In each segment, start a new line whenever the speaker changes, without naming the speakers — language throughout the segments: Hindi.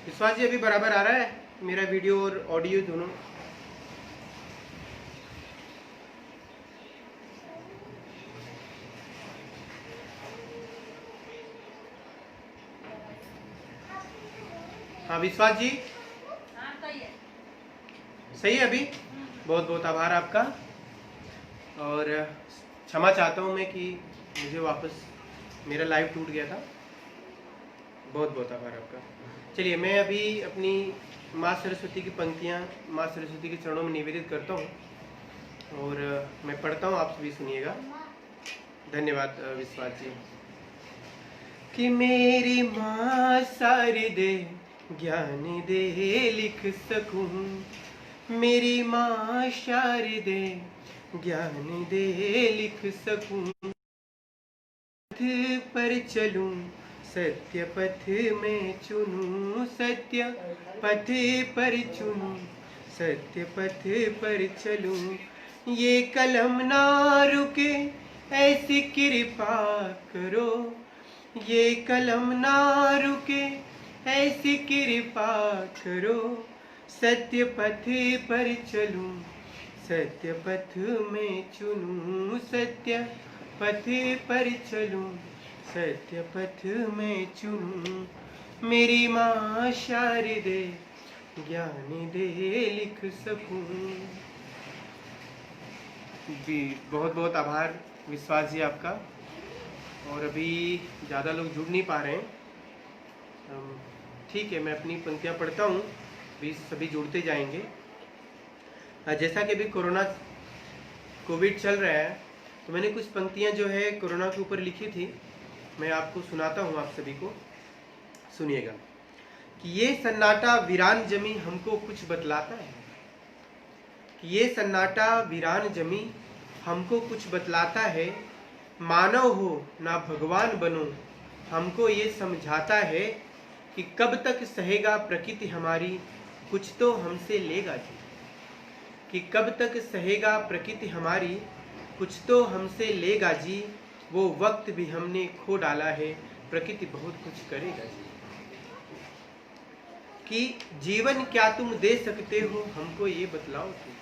विश्वास जी अभी बराबर आ रहा है मेरा वीडियो और ऑडियो दोनों? हाँ विश्वास जी सही है अभी। बहुत बहुत आभार आपका, और क्षमा चाहता हूँ मैं कि मुझे वापस मेरा लाइव टूट गया था। बहुत बहुत आभार आपका। चलिए मैं अभी अपनी माँ सरस्वती की पंक्तियाँ माँ सरस्वती के चरणों में निवेदित करता हूँ और मैं पढ़ता हूँ, आप सभी सुनिएगा। धन्यवाद विश्वास जी। कि मेरी माँ शारदे ज्ञान दे लिख सकूं, मेरी माँ शारदे ज्ञान दे लिख सकूं, पथ पर चलूं सत्य पथ में चुनूं, सत्य पथ पर चुनूं, सत्य पथ पर चलूं। ये कलम ना रुके ऐसी कृपा करो, ये कलम ना रुके ऐसी कृपा करो, सत्य पथ पर चलूं, सत्य पथ में चुनूं, सत्य पथ पर चलूं, सत्य पथ में चुनूं। मेरी माँ शारदे ज्ञान दे लिख सकूं। जी बहुत बहुत आभार विश्वास जी आपका। और अभी ज़्यादा लोग जुड़ नहीं पा रहे हैं, ठीक है मैं अपनी पंक्तियाँ पढ़ता हूँ, भी सभी जुड़ते जाएंगे। जैसा कि अभी कोविड चल रहा है, तो मैंने कुछ पंक्तियाँ जो है कोरोना के ऊपर लिखी थी, मैं आपको सुनाता हूँ, आप सभी को सुनिएगा। कि ये सन्नाटा वीरान जमी हमको कुछ बतलाता है, कि ये सन्नाटा वीरान जमी हमको कुछ बतलाता है, मानव हो ना भगवान बनो हमको ये समझाता है, कि कब तक सहेगा प्रकृति हमारी कुछ तो हमसे लेगा जी, कि कब तक सहेगा प्रकृति हमारी कुछ तो हमसे लेगा जी, वो वक्त भी हमने खो डाला है प्रकृति बहुत कुछ करेगा जी। कि जीवन क्या तुम दे सकते हो हमको ये बतलाओ तुम,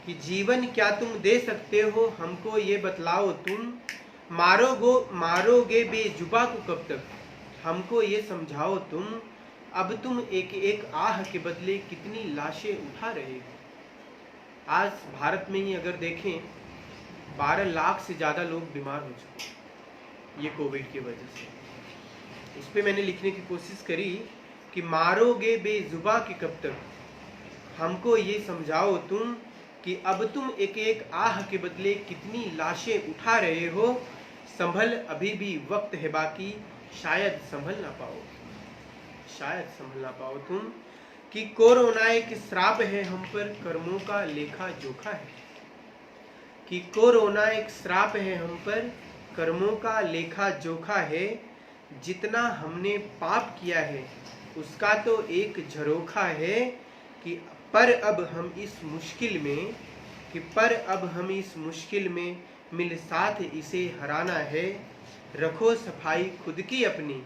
कि जीवन क्या तुम दे सकते हो हमको ये बतलाओ तुम, मारोगे बेजुबा को कब तक हमको ये समझाओ तुम, अब तुम एक एक आह के बदले कितनी लाशें उठा रहे हो। आज भारत में ही अगर देखें 12 लाख से ज़्यादा लोग बीमार हो चुके ये कोविड की वजह से। इस पे मैंने लिखने की कोशिश करी कि मारोगे बेजुबा के कब तक हमको ये समझाओ तुम, कि अब तुम एक एक आह के बदले कितनी लाशें उठा रहे हो, संभल अभी भी वक्त है बाकी शायद संभल ना पाओ, शायद संभल ना पाओ तुम। कि कोरोना एक श्राप है हम पर कर्मों का लेखा जोखा है, कि कोरोना एक श्राप है हम पर कर्मों का लेखा जोखा है, जितना हमने पाप किया है उसका तो एक झरोखा है, कि पर अब हम इस मुश्किल में, कि पर अब हम इस मुश्किल में मिल साथ इसे हराना है, रखो सफाई खुद की अपनी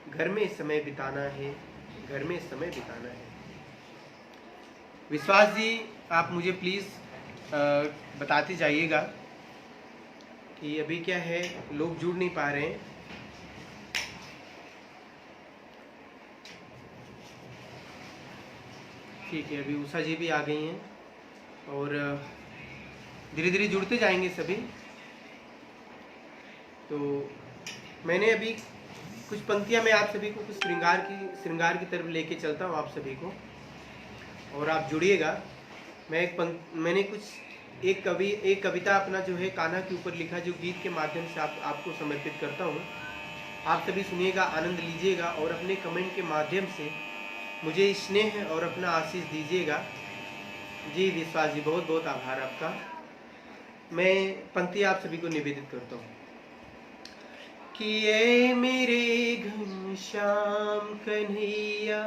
घर में समय बिताना है, घर में समय बिताना है। विश्वास जी आप मुझे प्लीज़ बताते जाइएगा कि अभी क्या है, लोग जुड़ नहीं पा रहे हैं। ठीक है अभी उषा जी भी आ गई हैं और धीरे धीरे जुड़ते जाएंगे सभी। तो मैंने अभी कुछ पंक्तियां मैं आप सभी को कुछ श्रृंगार की तरफ लेके चलता हूँ आप सभी को, और आप जुड़िएगा। मैंने कुछ एक कविता अपना जो है कान्हा के ऊपर लिखा, जो गीत के माध्यम से आपको समर्पित करता हूँ। आप सभी सुनिएगा, आनंद लीजिएगा और अपने कमेंट के माध्यम से मुझे स्नेह और अपना आशीष दीजिएगा। जी विश्वास जी बहुत बहुत आभार आपका। मैं पंक्ति आप सभी को निवेदित करता हूँ। कि ये मेरे घनश्याम कन्हैया,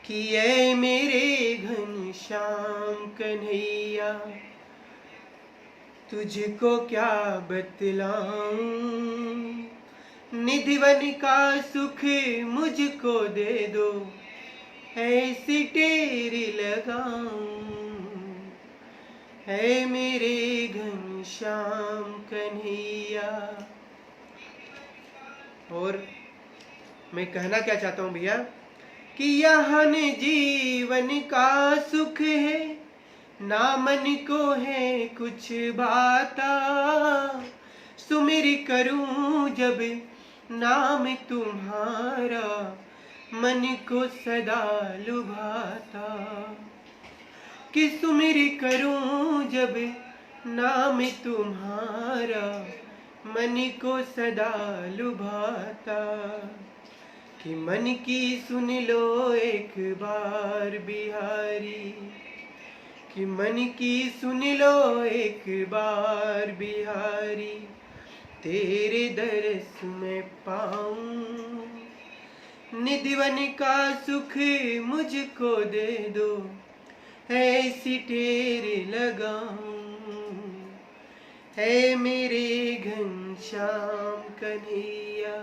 कि ये मेरे घनश्याम कन्हैया, तुझको क्या बतलाऊं निधिवन का सुख मुझको दे दो, ऐसी टेरी लगाऊं, है मेरे घनश्याम कन्हैया। और मैं कहना क्या चाहता हूँ भैया कि यहाँ जीवन का सुख है, ना मन को है कुछ बाता, सुमिर करूं जब नाम तुम्हारा, मन को सदा लुभाता। कि सुमिर करूं जब नाम तुम्हारा, मन को सदा लुभाता। कि मन की सुन लो एक बार बिहारी, कि मन की सुन लो एक बार बिहारी, तेरे दरस में पाऊं, निधिवन का सुख मुझको दे दो, ऐसी टेरे लगाऊं, है मेरे घनश्याम कन्हैया।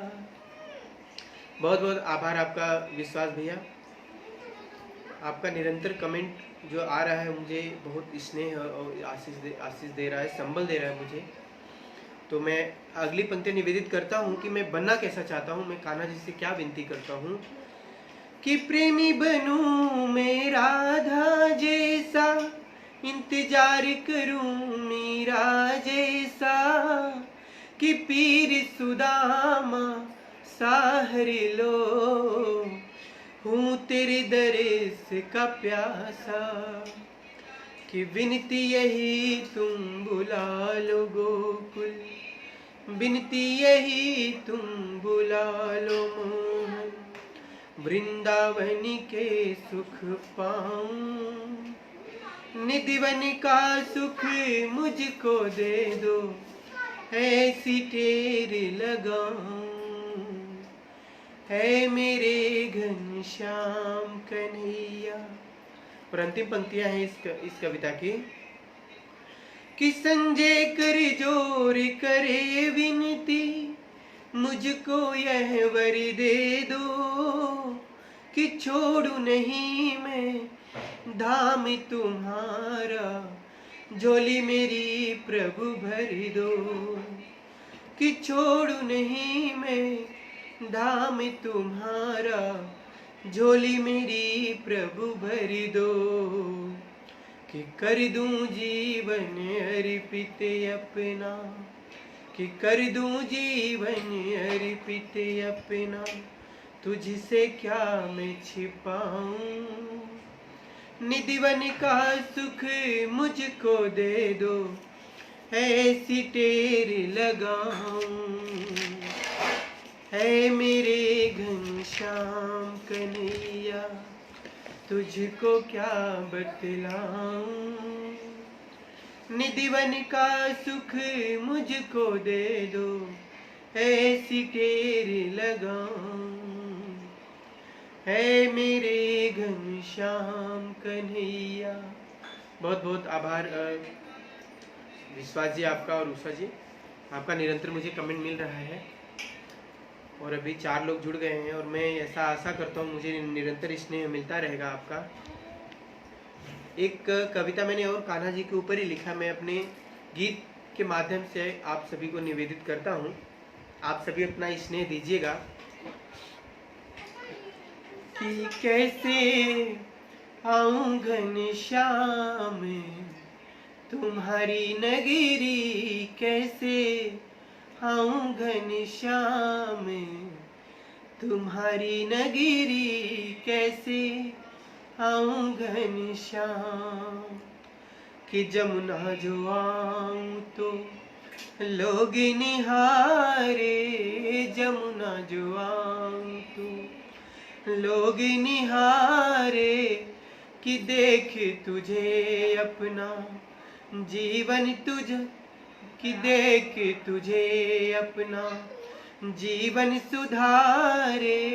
बहुत बहुत आभार आपका विश्वास भैया, आपका निरंतर कमेंट जो आ रहा है मुझे बहुत स्नेह और आशीष दे रहा है, संबल दे रहा है मुझे। तो मैं अगली पंक्ति निवेदित करता हूँ कि मैं बनना कैसा चाहता हूँ। मैं कान्हा जी से क्या विनती करता हूँ कि प्रेमी बनूं मैं राधा जैसा, इंतजार करूं मीरा जैसा, कि पीर सुदामा साहर लो, हूँ तेरे दरस का प्यासा। कि विनती यही तुम बुला लो गोकुल, विनती यही तुम बुला लो मोहन, वृंदावन के सुख पाऊं, निधिवन का सुख मुझको दे दो, ऐसी टेर लगाऊं, है मेरे घनश्याम कन्हैया। और अंतिम पंक्तियां हैं इस कविता की कि संजय कर जोर करे विनती, मुझको यह वर दे दो, कि छोड़ू नहीं मैं धाम तुम्हारा, झोली मेरी प्रभु भर दो। कि छोड़ू नहीं मैं धाम तुम्हारा, झोली मेरी प्रभु भर दो। कि कर दूं जीवन अर्पित अपना, कि कर दूं जीवन अर्पित अपना, तुझसे क्या मैं छिपाऊं, निधिवन का सुख मुझको दे दो, ऐसी टेर लगाऊं, है मेरे घनश्याम कन्हैया, तुझको क्या बतलाऊं, निधिवन का सुख मुझको दे दो, ऐसी टेर लगाऊं, है मेरे घनश्याम कन्हैया। बहुत बहुत आभार विश्वास जी आपका और उषा जी, आपका निरंतर मुझे कमेंट मिल रहा है और अभी 4 लोग जुड़ गए हैं और मैं ऐसा आशा करता हूँ मुझे निरंतर स्नेह मिलता रहेगा आपका। एक कविता मैंने और कान्हा जी के ऊपर ही लिखा, मैं अपने गीत के माध्यम से आप सभी को निवेदित करता हूँ, आप सभी अपना स्नेह दीजिएगा। कि कैसे आऊं घनश्याम तुम्हारी नगरी, कैसे आऊं घनश्याम तुम्हारी नगरी, कैसे आऊं घनश्याम। कि जमुना जो आऊं तो लोग निहारे, जमुना जो आऊं तो लोग निहारे, कि देख तुझे अपना जीवन तुझ, कि देख तुझे अपना जीवन सुधारे।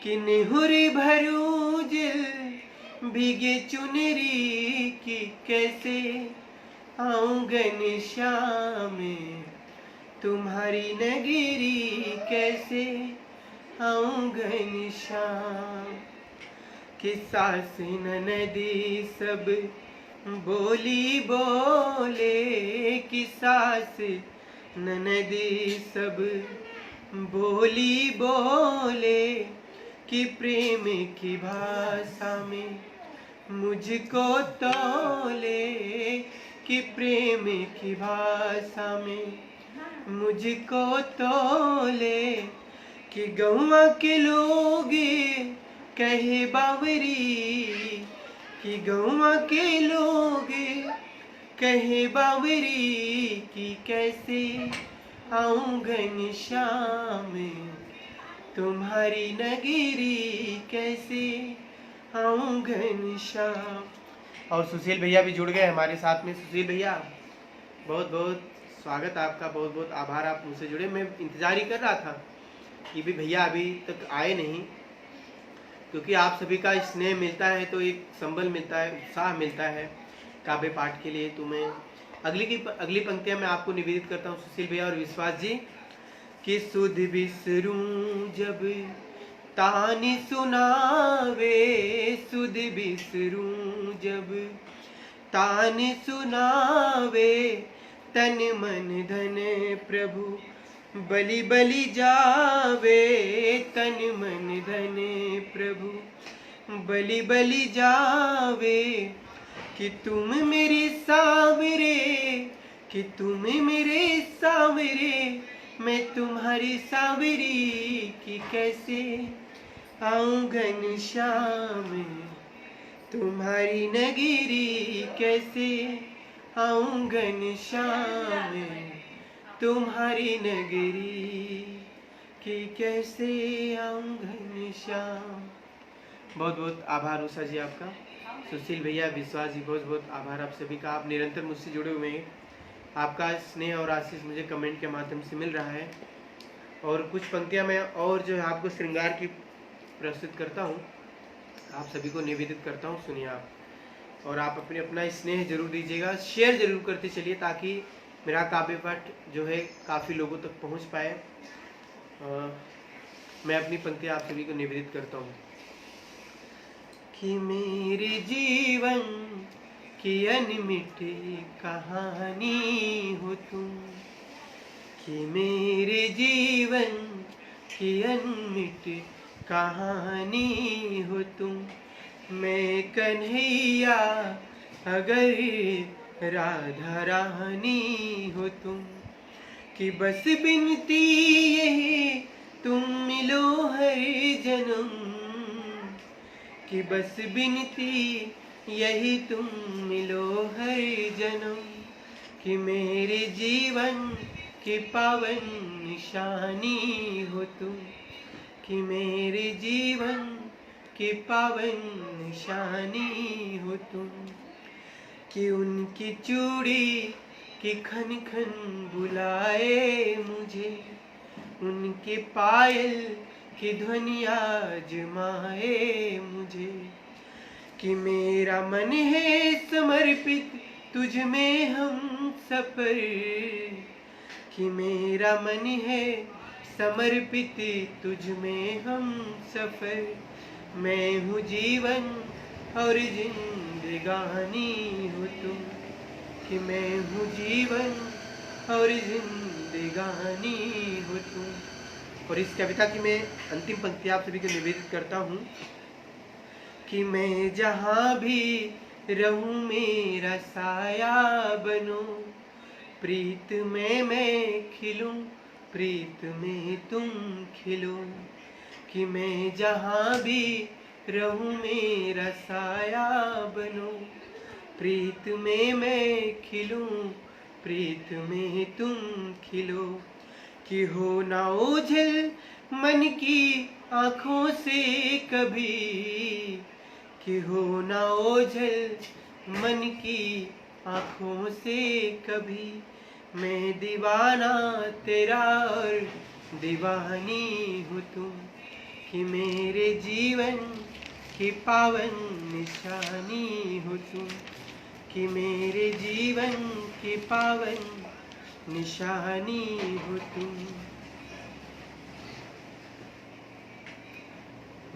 कि निहुरी भरूं जिल भीगे चुनरी, की कैसे आऊं घनश्याम तुम्हारी नगरी कैसे आऊं घनश्याम। कि सास ननदी सब बोली बोले, कि सास ननदी सब बोली बोले, कि प्रेम की भाषा में मुझको तोले, कि प्रेम की भाषा में मुझको तोले। कि गौवा के लोग कहे बावरी, कि गौवा के लोग कहे बावरी, कि कैसे आऊं घनश्याम तुम्हारी नगरी कैसे आऊं घनश्याम। और सुशील भैया भी जुड़ गए हमारे साथ में। सुशील भैया बहुत बहुत स्वागत आपका, बहुत बहुत आभार आप मुझसे जुड़े। मैं इंतजार ही कर रहा था कि भी भैया अभी तक आए नहीं, क्योंकि आप सभी का स्नेह मिलता है तो एक संबल मिलता है, उत्साह मिलता है काव्य पाठ के लिए। तो मैं अगली पंक्तियां मैं आपको निवेदित करता हूँ सुशील भैया और विश्वास जी। कि सुध बिसरूं जब तानी सुनावे, सुध बिसरूं जब तानी सुनावे, तन मन धन प्रभु बलि बलि जावे, तन मन धन प्रभु बलि बलि जावे। कि तुम मेरे सावरे, कि तुम मेरे सावरे, मैं तुम्हारी सावरी, कि कैसे आऊं घनश्याम तुम्हारी नगरी कैसे आऊं घनश्याम तुम्हारी नगरी कि कैसे आऊं घनश्याम। बहुत बहुत आभार उषा जी आपका, सुशील भैया, विश्वास जी, बहुत बहुत आभार आप सभी का। आप निरंतर मुझसे जुड़े हुए हैं, आपका स्नेह और आशीष मुझे कमेंट के माध्यम से मिल रहा है। और कुछ पंक्तियां मैं और जो है आपको श्रृंगार की प्रस्तुत करता हूँ, आप सभी को निवेदित करता हूँ, सुनिए आप। और आप अपना स्नेह जरूर दीजिएगा, शेयर जरूर करते चलिए ताकि मेरा काव्य पाठ जो है काफ़ी लोगों तक पहुँच पाए। मैं अपनी पंक्तियाँ आप सभी को निवेदित करता हूँ। कि मेरे जीवन की अनमिट कहानी हो तुम, कि मेरे जीवन की अनमिट कहानी हो तुम। मैं कन्हैया अगर राधा रानी हो तुम, कि बस बिनती यही तुम मिलो हर जन्म, कि बस बिनती यही तुम मिलो हर जन्म। कि मेरे जीवन की पावन निशानी हो तुम, कि मेरे जीवन की पावन निशानी हो तुम। कि उनकी चूड़ी की खन खन बुलाए मुझे, उनके पायल की ध्वनि आजमाए मुझे। कि मेरा मन है समर्पित तुझ में हम सफर, कि मेरा मन है समर्पित तुझ में हम सफर। मैं हूँ जीवन और जिंदगानी हो तुम, कि मैं हूँ जीवन और जिंदगानी हो तुम। और इस कविता की मैं अंतिम पंक्ति आप सभी को निवेदित करता हूँ। कि मैं जहाँ भी रहूँ मेरा साया बनो, प्रीत में मैं खिलूँ प्रीत में तुम खिलो। कि मैं जहाँ भी रहूँ मेरा साया बनो, प्रीत में मैं खिलूँ प्रीत में तुम खिलो। कि हो ना ओझल मन की आँखों से कभी, कि हो ना ओझल मन की आँखों से कभी। मैं दीवाना तेरा और दीवानी हो तुम, कि मेरे जीवन की पावन निशानी हो तुम, कि मेरे जीवन की पावन निशानी हो तुम।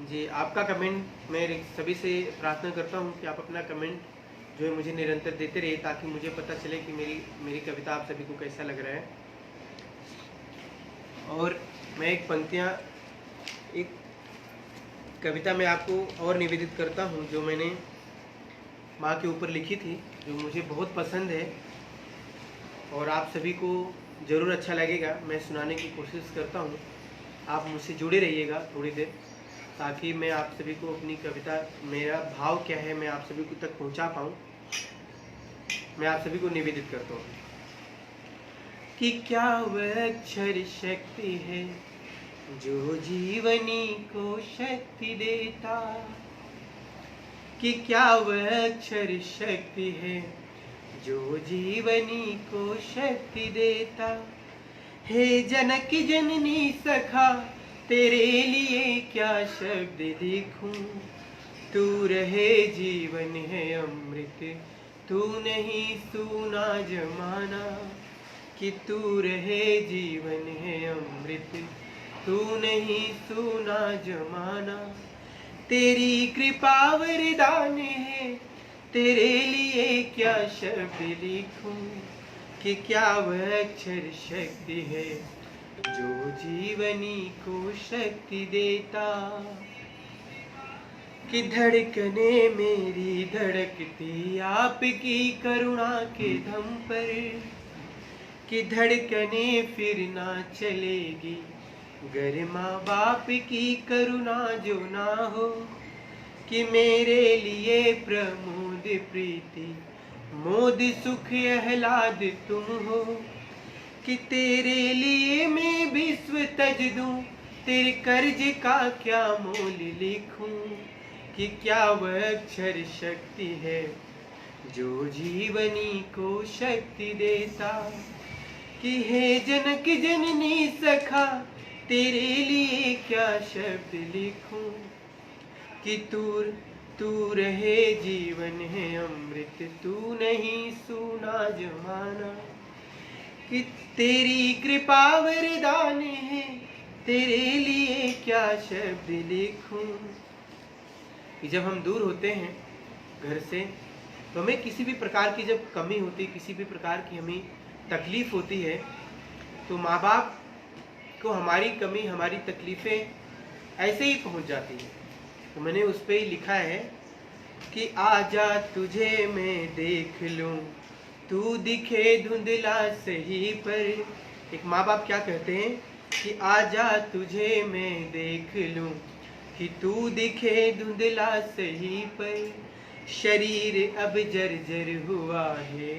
जी, आपका कमेंट मैं सभी से प्रार्थना करता हूँ कि आप अपना कमेंट जो है मुझे निरंतर देते रहिए, ताकि मुझे पता चले कि मेरी कविता आप सभी को कैसा लग रहा है। और मैं एक कविता मैं आपको और निवेदित करता हूँ, जो मैंने माँ के ऊपर लिखी थी, जो मुझे बहुत पसंद है और आप सभी को ज़रूर अच्छा लगेगा। मैं सुनाने की कोशिश करता हूँ, आप मुझसे जुड़े रहिएगा थोड़ी देर, ताकि मैं आप सभी को अपनी कविता, मेरा भाव क्या है, मैं आप सभी को तक पहुँचा पाऊँ। मैं आप सभी को निवेदित करता हूँ कि क्या वह अक्षर शक्ति है जो जीवनी को शक्ति देता, कि क्या वह अक्षर शक्ति है जो जीवनी को शक्ति देता। हे जनक जननी सखा, तेरे लिए क्या शब्द लिखूं, तू रहे जीवन है अमृत, तू नहीं सूना जमाना, कि तू रहे जीवन है अमृत, तू नहीं सूना जमाना। तेरी कृपा वरदान है, तेरे लिए क्या शब्द लिखूं, कि क्या वह अक्षर शक्ति है जो जीवनी को शक्ति देता। कि धड़कने मेरी धड़कती आपकी करुणा के दम पर, कि धड़कने फिर ना चलेगी गर माँ बाप की करुणा जो ना हो, कि मेरे लिए प्रमोद प्रीति मोद सुख आह्लाद तुम हो, कि तेरे लिए मैं विश्व तज दूं, तेरे कर्ज का क्या मोल लिखूं, कि क्या वह अक्षर शक्ति है जो जीवनी को शक्ति देता। कि हे जनक जननी सखा, तेरे लिए क्या शब्द लिखूं, कि तू रहे जीवन है अमृत, तू नहीं सूना जमाना, कि तेरी कृपा वरदान है, तेरे लिए क्या शब्द लिखूं। कि जब हम दूर होते हैं घर से, तो हमें किसी भी प्रकार की जब कमी होती है, किसी भी प्रकार की हमें तकलीफ होती है, तो माँ बाप को हमारी कमी, हमारी तकलीफ़ें ऐसे ही पहुंच जाती हैं। तो मैंने उस पर ही लिखा है कि आजा तुझे मैं देख लूं, तू दिखे धुंधला सही पर। एक माँ बाप क्या कहते हैं कि आजा तुझे मैं देख लूं, कि तू दिखे धुंधला सही पर। शरीर अब जर्जर हुआ है,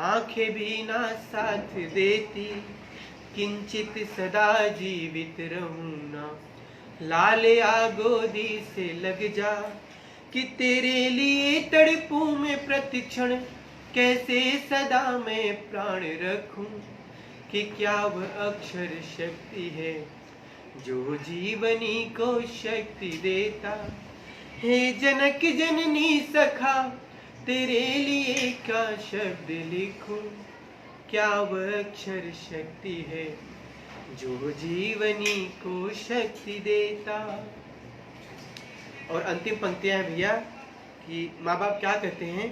आंखें भी ना साथ देती, किंचित सदा जीवित रहूं ना, लाले गोदी से लग जा, कि तेरे लिए तड़पूं मैं प्रतिक्षण, कैसे सदा मैं प्राण रखूं, कि क्या वह अक्षर शक्ति है जो जीवनी को शक्ति देता। हे जनक जननी सखा, तेरे लिए क्या शब्द लिखूं, क्या वह अक्षर शक्ति है जो जीवनी को शक्ति देता। और अंतिम पंक्तियां भैया कि माँ बाप क्या कहते हैं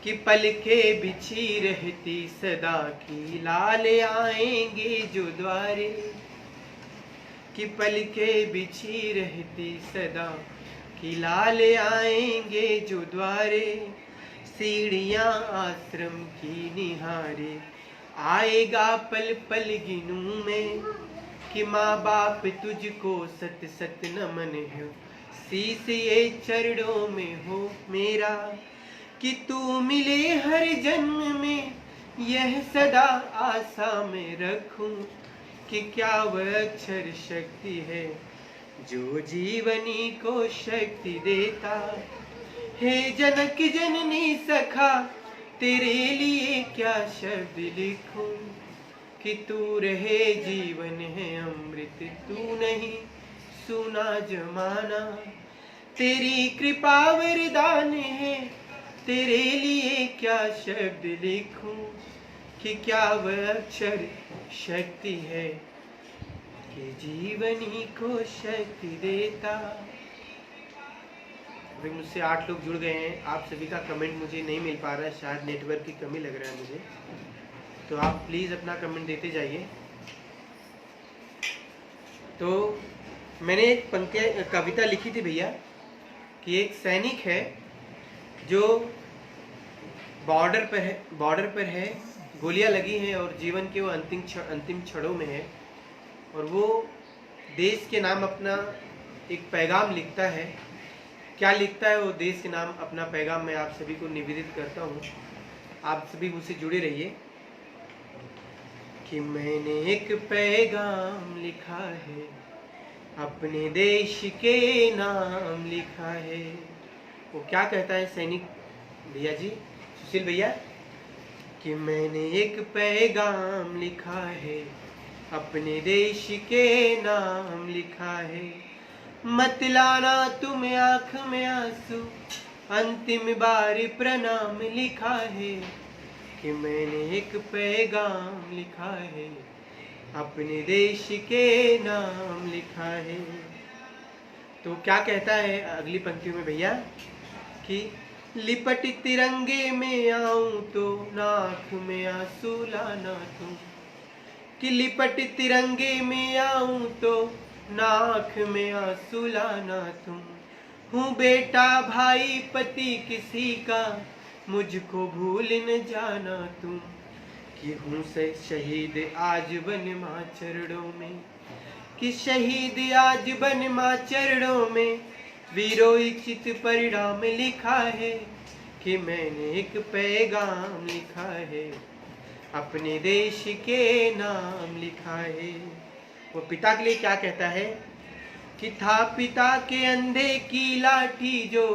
कि पलके बिछी रहती सदा की, लाल आएंगे जो द्वारे, कि पलके बिछी रहती सदा की, लाल आएंगे जो द्वारे। सीढ़ियाँ आश्रम की निहारे, आएगा पल पल गिनूं मैं, कि माँ बाप तुझको सत सत नमन है, शीश ये चरणों में हो मेरा, कि तू मिले हर जन्म में, यह सदा आशा में रखूं, कि क्या वह अक्षर शक्ति है जो जीवनी को शक्ति देता। हे जनक जननी सखा, तेरे लिए क्या शब्द लिखूं, कि तू रहे जीवन है अमृत, तू नहीं सुना जमाना। तेरी कृपा वरदान है, तेरे लिए क्या शब्द लिखूं, कि क्या वह अक्षर शक्ति है कि जीवनी को शक्ति देता। अभी मुझसे 8 लोग जुड़ गए हैं, आप सभी का कमेंट मुझे नहीं मिल पा रहा है, शायद नेटवर्क की कमी लग रहा है मुझे, तो आप प्लीज़ अपना कमेंट देते जाइए। तो मैंने एक कविता लिखी थी भैया कि एक सैनिक है जो बॉर्डर पर है, गोलियां लगी हैं और जीवन के वो अंतिम क्षणों में है, और वो देश के नाम अपना एक पैगाम लिखता है। क्या लिखता है वो देश के नाम अपना पैगाम, मैं आप सभी को निवेदित करता हूँ, आप सभी मुझसे जुड़े रहिए। कि मैंने एक पैगाम लिखा है, अपने देश के नाम लिखा है। वो क्या कहता है सैनिक भैया जी, सुशील भैया, कि मैंने एक पैगाम लिखा है, अपने देश के नाम लिखा है। मत लाना तुम आँख में आंसू, अंतिम बार प्रणाम लिखा है। कि मैंने एक पैगाम लिखा है, अपने देश के नाम लिखा है। तो क्या कहता है अगली पंक्तियों में भैया कि लिपट तिरंगे में आऊं तो नाक में आंसू लाना तुम। कि लिपट तिरंगे में आऊं तो नाक में आंसू लाना तुम। हूँ बेटा भाई पति किसी का, मुझको भूल न जाना तुम। कि हूँ से शहीद आज बन माँ चरणों में। कि शहीद आज बन माँ चरणों में, वीरों इच्छित परिणाम लिखा है। कि मैंने एक पैगाम लिखा है, अपने देश के नाम लिखा है। वो पिता के लिए क्या कहता है कि था पिता के अंधे की लाठी जो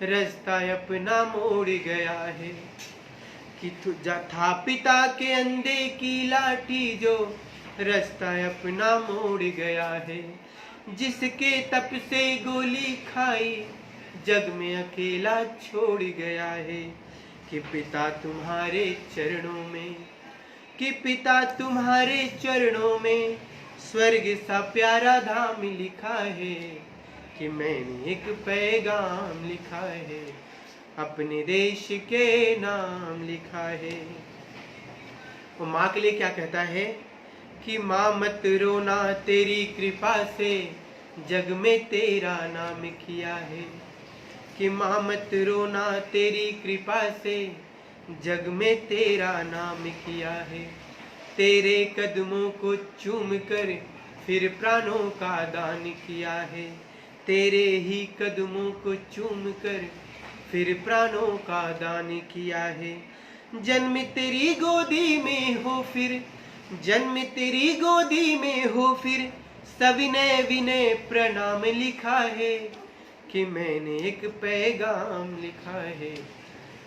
रास्ता अपना मोड़ गया है। कि था पिता के अंधे की लाठी जो रास्ता अपना मोड़ गया है। जिसके तप से गोली खाई जग में अकेला छोड़ गया है। कि पिता तुम्हारे चरणों में, कि पिता तुम्हारे चरणों में स्वर्ग सा प्यारा धाम लिखा है। कि मैंने एक पैगाम लिखा है, अपने देश के नाम लिखा है। वो माँ के लिए क्या कहता है कि माँ मत रोना तेरी कृपा से जग में तेरा नाम किया है। कि माँ मत रोना तेरी कृपा से जग में तेरा नाम किया है। तेरे कदमों को चूम कर फिर प्राणों का दान किया है। तेरे ही कदमों को चूम कर फिर प्राणों का दान किया है। जन्म तेरी गोदी में हो फिर, जन्म तेरी गोदी में हो फिर, सविनय विनय प्रणाम लिखा है। कि मैंने एक पैगाम लिखा है,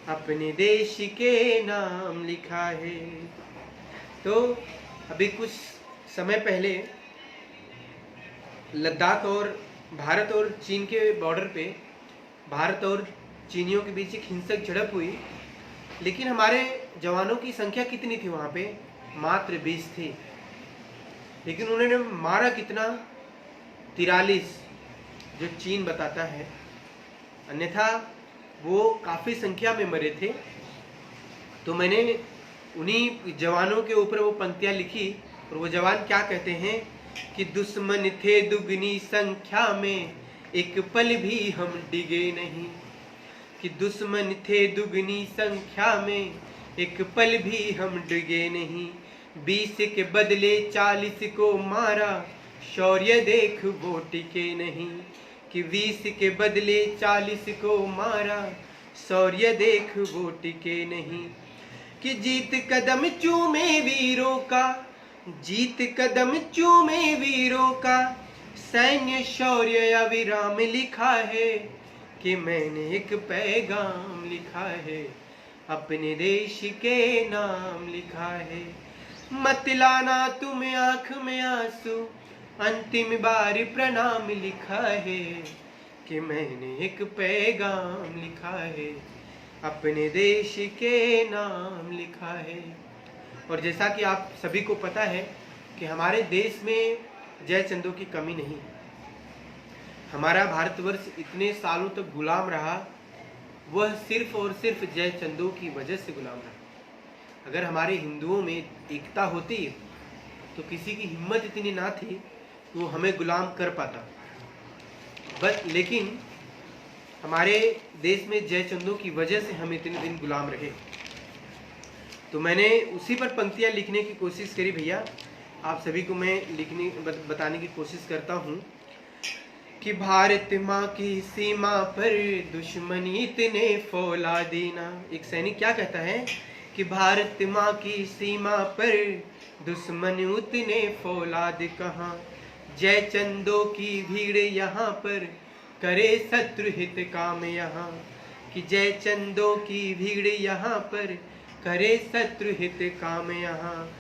अपने देश के नाम लिखा है। तो अभी कुछ समय पहले लद्दाख और भारत और चीन के बॉर्डर पे भारत और चीनियों के बीच एक हिंसक झड़प हुई, लेकिन हमारे जवानों की संख्या कितनी थी वहाँ पे? मात्र 20 थी, लेकिन उन्होंने मारा कितना? 43, जो चीन बताता है। अन्यथा वो काफ़ी संख्या में मरे थे। तो मैंने उन्हीं जवानों के ऊपर वो पंक्तियाँ लिखी, और वो जवान क्या कहते हैं कि दुश्मन थे दुगनी संख्या में, एक पल भी हम डिगे नहीं। कि दुश्मन थे दुगनी संख्या में, एक पल भी हम डिगे नहीं। 20 के बदले 40 को मारा, शौर्य देख वो टिके नहीं। कि 20 के बदले 40 को मारा, शौर्य देख वो टिके नहीं। कि जीत कदम चूमे वीरों का, जीत कदम चूमे वीरों का, सैन्य शौर्य अविराम लिखा है। कि मैंने एक पैगाम लिखा है, अपने देश के नाम लिखा है। मत लाना तुम आँख में आंसू, अंतिम बार प्रणाम लिखा है। कि मैंने एक पैगाम लिखा है, अपने देश के नाम लिखा है। और जैसा कि आप सभी को पता है कि हमारे देश में जय चंदों की कमी नहीं। हमारा भारतवर्ष इतने सालों तक गुलाम रहा, वह सिर्फ और सिर्फ जय चंदों की वजह से गुलाम रहा। अगर हमारे हिंदुओं में एकता होती तो किसी की हिम्मत इतनी ना थी तो वो हमें गुलाम कर पाता। बस लेकिन हमारे देश में जय चंदों की वजह से हम इतने दिन गुलाम रहे। तो मैंने उसी पर पंक्तियां लिखने की कोशिश करी भैया। आप सभी को मैं बताने की कोशिश करता हूँ कि भारत माँ की सीमा पर दुश्मनी इतने फौलादी ना। एक सैनिक क्या कहता है कि भारत माँ की सीमा पर दुश्मन उतने फौलाद कहाँ, जय चंदों की भीड़ यहाँ पर करे शत्रु हित काम यहाँ। कि जय चंदों की भीड़ यहाँ पर करे शत्रु हित काम यहाँ।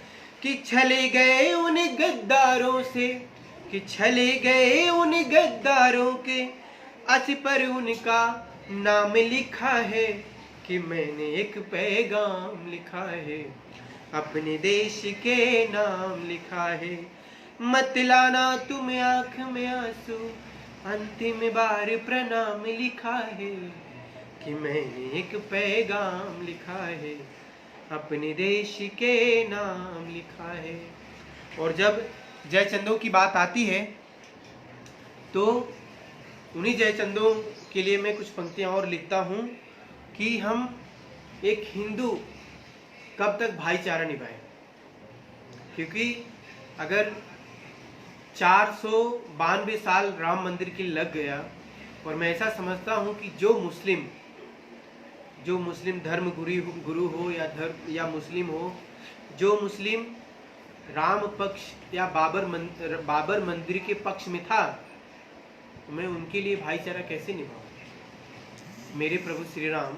कि छले गए उन गद्दारों से, कि छले गए उन गद्दारों के अस पर उनका नाम लिखा है। कि मैंने एक पैगाम लिखा है, अपने देश के नाम लिखा है। मत लाना तुम आँख में आंसू, अंतिम बार प्रणाम लिखा है। कि मैंने एक पैगाम लिखा है, अपने देश के नाम लिखा है। और जब जय चंदों की बात आती है तो उन्हीं जय चंदों के लिए मैं कुछ पंक्तियां और लिखता हूं कि हम एक हिंदू कब तक भाईचारा निभाए। क्योंकि अगर 492 साल राम मंदिर के लग गया, और मैं ऐसा समझता हूं कि जो मुस्लिम धर्म गुरु हो या मुस्लिम हो, जो मुस्लिम राम पक्ष या बाबर मंदिर के पक्ष में था, तो मैं उनके लिए भाईचारा कैसे निभाऊं। मेरे प्रभु श्री राम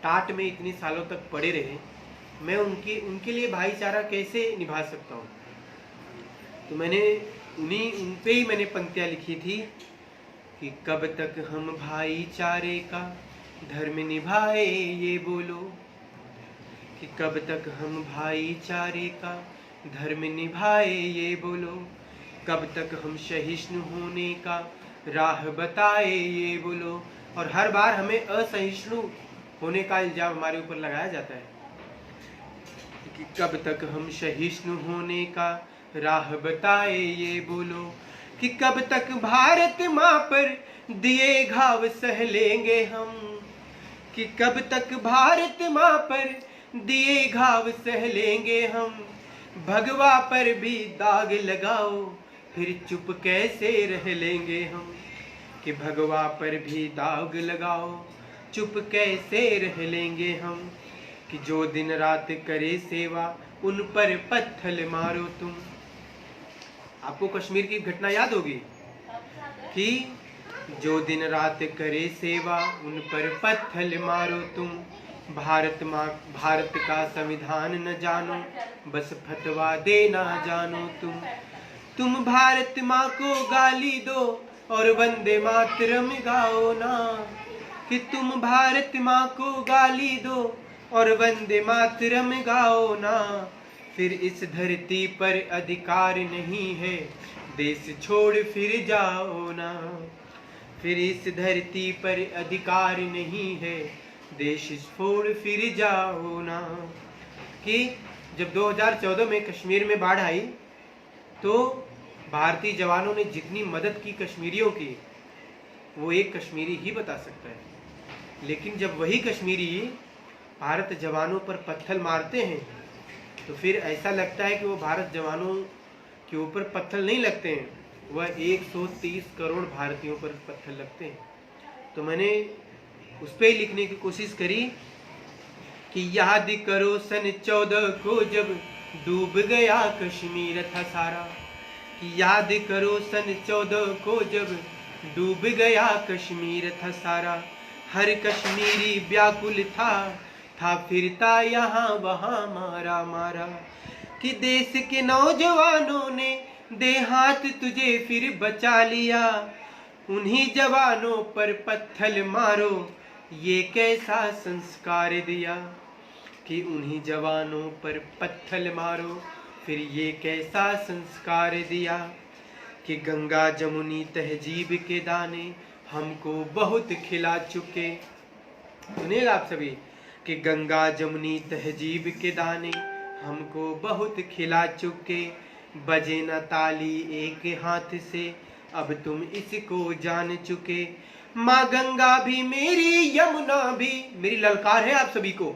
टाट में इतने सालों तक पड़े रहे, मैं उनके लिए भाईचारा कैसे निभा सकता हूँ। तो मैंने उन पे ही मैंने पंक्तियाँ लिखी थी कि कब तक हम भाईचारे का धर्म निभाए ये बोलो। कि कब तक हम भाईचारे का धर्म निभाए ये बोलो। कब तक हम सहिष्णु होने का राह बताए ये बोलो। और हर बार हमें असहिष्णु होने का इल्जाम हमारे ऊपर लगाया जाता है कि कब तक हम सहिष्णु होने का राह बताए ये बोलो। कि कब तक भारत माँ पर दिए घाव सह लेंगे हम। कि कब तक भारत माँ पर दिए घाव सह लेंगे हम। भगवा पर भी दाग लगाओ फिर चुप कैसे रह लेंगे हम। कि भगवा पर भी दाग लगाओ चुप कैसे रह लेंगे हम। कि जो दिन रात करे सेवा उन पर पत्थर मारो तुम। आपको कश्मीर की घटना याद होगी कि जो दिन रात करे सेवा उन पर पत्थर मारो तुम। भारत का संविधान न जानो बस फतवा देना जानो तुम भारत माँ को गाली दो और वंदे मातरम गाओ ना। कि तुम भारत माँ को गाली दो और वंदे मातरम गाओ ना। फिर इस धरती पर अधिकार नहीं है देश छोड़ फिर जाओ ना। फिर इस धरती पर अधिकार नहीं है देश छोड़ फिर जाओ ना। कि जब 2014 में कश्मीर में बाढ़ आई तो भारतीय जवानों ने जितनी मदद की कश्मीरियों की, वो एक कश्मीरी ही बता सकता है। लेकिन जब वही कश्मीरी भारत जवानों पर पत्थर मारते हैं तो फिर ऐसा लगता है कि वो भारत जवानों के ऊपर पत्थर नहीं लगते हैं, वह 130 करोड़ भारतीयों पर पत्थर लगते हैं। तो मैंने उस पर ही लिखने की कोशिश करी कि याद करो सन 14 को जब डूब गया कश्मीर था सारा। कि याद करो सन 14 को जब डूब गया कश्मीर था सारा। हर कश्मीरी व्याकुल था फिरता यहाँ वहाँ मारा मारा। कि देश के नौजवानों ने दे हाथ तुझे फिर बचा लिया। उन्हीं जवानों पर पत्थर मारो ये कैसा संस्कार दिया। कि उन्हीं जवानों पर पत्थर मारो, फिर ये कैसा संस्कार दिया कि गंगा जमुनी तहजीब के दाने हमको बहुत खिला चुके। सुनिएगा आप सभी कि गंगा जमुनी तहजीब के दाने हमको बहुत खिला चुके, बजे न ताली एक हाथ से अब तुम इसको जान चुके। माँ गंगा भी मेरी यमुना भी, मेरी ललकार है आप सभी को